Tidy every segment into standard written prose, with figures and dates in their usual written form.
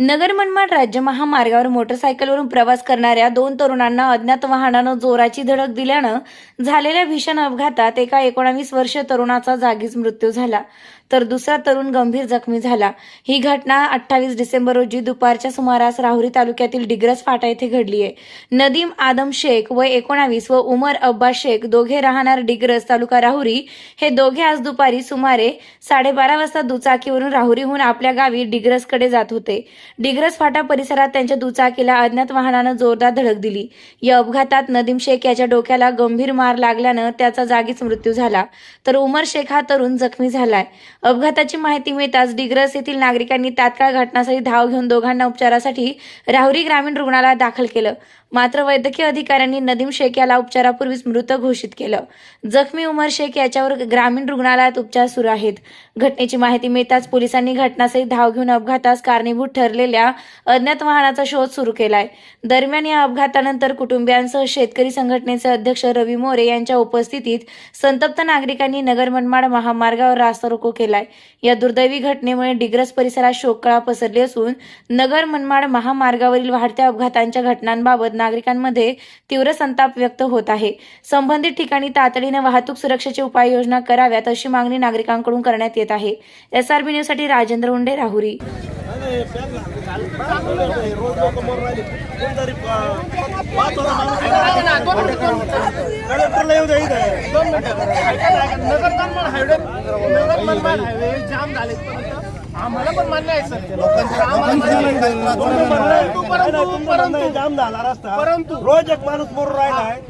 नगर मनमाड राज्य महामार्गावर मोटरसायकलवरून प्रवास करणाऱ्या दोन तरुणांना अज्ञात वाहनानं जोराची धडक दिल्यानं झालेल्या भीषण अपघातात एका 19 वर्षीय तरुणाचा जागीच मृत्यू झाला, तर दुसरा तरुण गंभीर जखमी झाला। ही घटना 28 डिसेंबर रोजी दुपारच्या सुमारास राहुरी तालुक्यातील डिग्रस फाटा येथे घडली आहे। नदीम आदम शेख वय 19 व उमर अब्बास शेख दोघे राहणार डिग्रस तालुका राहुरी हे दोघे आज दुपारी सुमारे 12:30 वाजता दुचाकीवरून राहुरीहून आपल्या गावी डिग्रसकडे जात होते। डिग्रस फाटा परिसरात त्यांच्या दुचाकीला अज्ञात वाहनानं जोरदार धडक दिली। या अपघातात नदीम शेख याच्या डोक्याला गंभीर मार लागल्यानं त्याचा जागीच मृत्यू झाला, तर उमर शेख हा तरुण जखमी झालाय। अपघाताची माहिती मिळताच डिग्रस येथील नागरिकांनी तात्काळ घटनास्थळी धाव घेऊन दोघांना उपचारासाठी राहुरी ग्रामीण रुग्णालयात दाखल केलं, मात्र वैद्यकीय अधिकाऱ्यांनी नदीम शेख याला उपचारापूर्वीच मृत घोषित केलं। जखमी उमर शेख याच्यावर ग्रामीण रुग्णालयात उपचार सुरू आहेत। घटनेची माहिती मिळताच पोलिसांनी घटनास्थळी धाव घेऊन अपघातास कारणीभूत ठरलेल्या अज्ञात वाहनाचा शोध सुरू केलाय। दरम्यान या अपघातानंतर कुटुंबियांसह शेतकरी संघटनेचे अध्यक्ष रवी मोरे यांच्या उपस्थितीत संतप्त नागरिकांनी नगर मनमाड महामार्गावर रास्ता रोको केलाय। या दुर्दैवी घटनेमुळे डिग्रस परिसरात शोककळा पसरली असून नगर मनमाड महामार्गावरील वाढत्या अपघातांच्या घटनांबाबत नागरिकांमध्ये तीव्र संताप व्यक्त होत आहे। संबंधित ठिकाणी तातडीने वाहतूक सुरक्षेची उपाययोजना कराव्यात अशी मागणी नागरिकांकडून करण्यात येत आहे। SRB न्यूज साठी राजेंद्र उंडे, राहुरी। आम्हाला पण मान्य आहे सर, जाम झाला रस्ता, परंतु रोज एक माणूस मरून राहिलाय।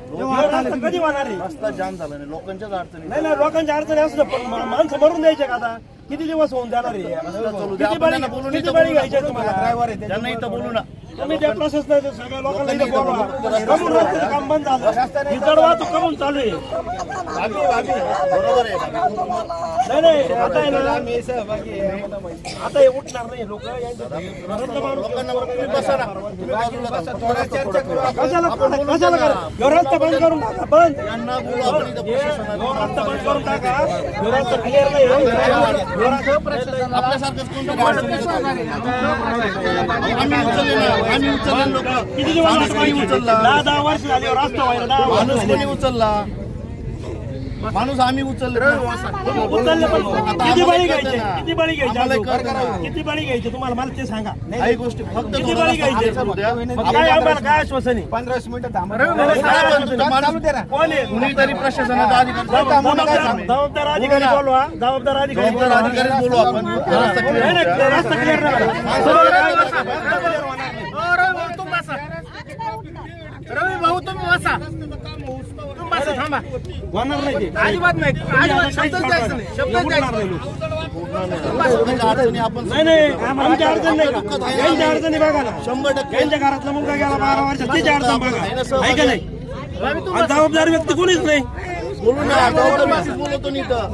कधी होणार आहे? रस्ता जाम झाला नाही, लोकांच्याच अडचणी नाही, लोकांच्या अडचणी असू पण माणसं मरून द्यायचे का? आता किती दिवस होऊन जाणार आहे? किती बळी घ्यायचे तुम्हाला? ड्रायव्हर आहे त्यांना इथं बोलू ना, तुम्ही त्या प्रोसेस नाही, सगळ्या लोकांना इथं बोलवा। कमून रस्त्याचं काम बंद झालं, ही जड वाहतूक कमून चालू आहे। बरोबर आहे, नाही आता आहे ना, आता हे उठणार नाही लोक, कशाला रस्ता बंद करून टाका, बंद रस्ता बंद करून टाका, रस्ता क्लिअर नाही। किती दिवस उचलला? 10 वर्ष झाली रस्ता व्हायला, उचलला माणूस आम्ही उचलले पण किती बळी घ्यायचे? किती बळी घ्यायचे? किती बळी घ्यायचे तुम्हाला? मला ते सांगा। काही गोष्टी फक्त किती बळी घ्यायचे? काय आश्वासन आहे? 15 मिनिटं थांबा, कोण आहे? कुणीतरी प्रशासनाचा अधिकारी, जबाबदार अधिकारी बोलवा, जबाबदार अधिकारी बोलवा आपण। रस्ता क्लिअर रवी भाऊ, तुम्ही बसा, थांबा, होणार नाही, अजिबात नाही, शब्दच द्यायचं नाही, शब्दच द्यायचं नाही। आमच्या अडचण नाही, यांच्या अडचणी बघा ना, 100% यांच्या घरातला मुलगा गेला 12 वर्षात, तिची अडचण बघा, आहे का नाही? जबाबदार व्यक्ती कोणीच नाही, बोलू ना, बोलतो नाही तर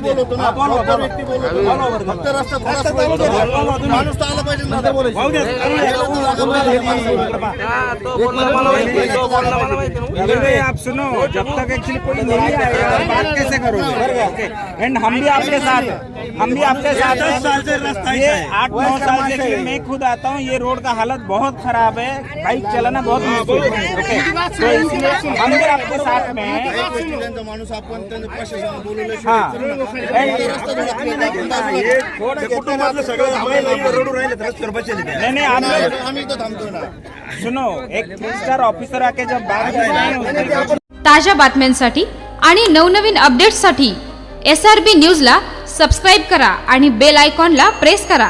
बोलतो ना, व्यक्ती बोलतो, फक्त रस्ता माणूस तर आला पाहिजे ना। आप सुनो, जब तक एक्चुअली कोई नहीं आएगा बात कैसे करोगे? एंड हम भी आपके साथ, ये 8-9 साल से मैं खुद आता हूँ, ये रोड का हालत बहुत खराब है, बाइक चलाना बहुत मुश्किल है। ओके, तो इसलिए हम भी आपके साथ में हैं। माणूस आपण प्रशासन बोलवलं, हाँ, नहीं आम्ही इथं थांबतो ना। सुनो, एक 3 स्टार ऑफिसर आके जब बात करते ताज्या बातम्यांसाठी आणि नवनवीन अपडेट्ससाठी SRB न्यूजला सबस्क्राईब करा आणि बेल आयकॉनला प्रेस करा।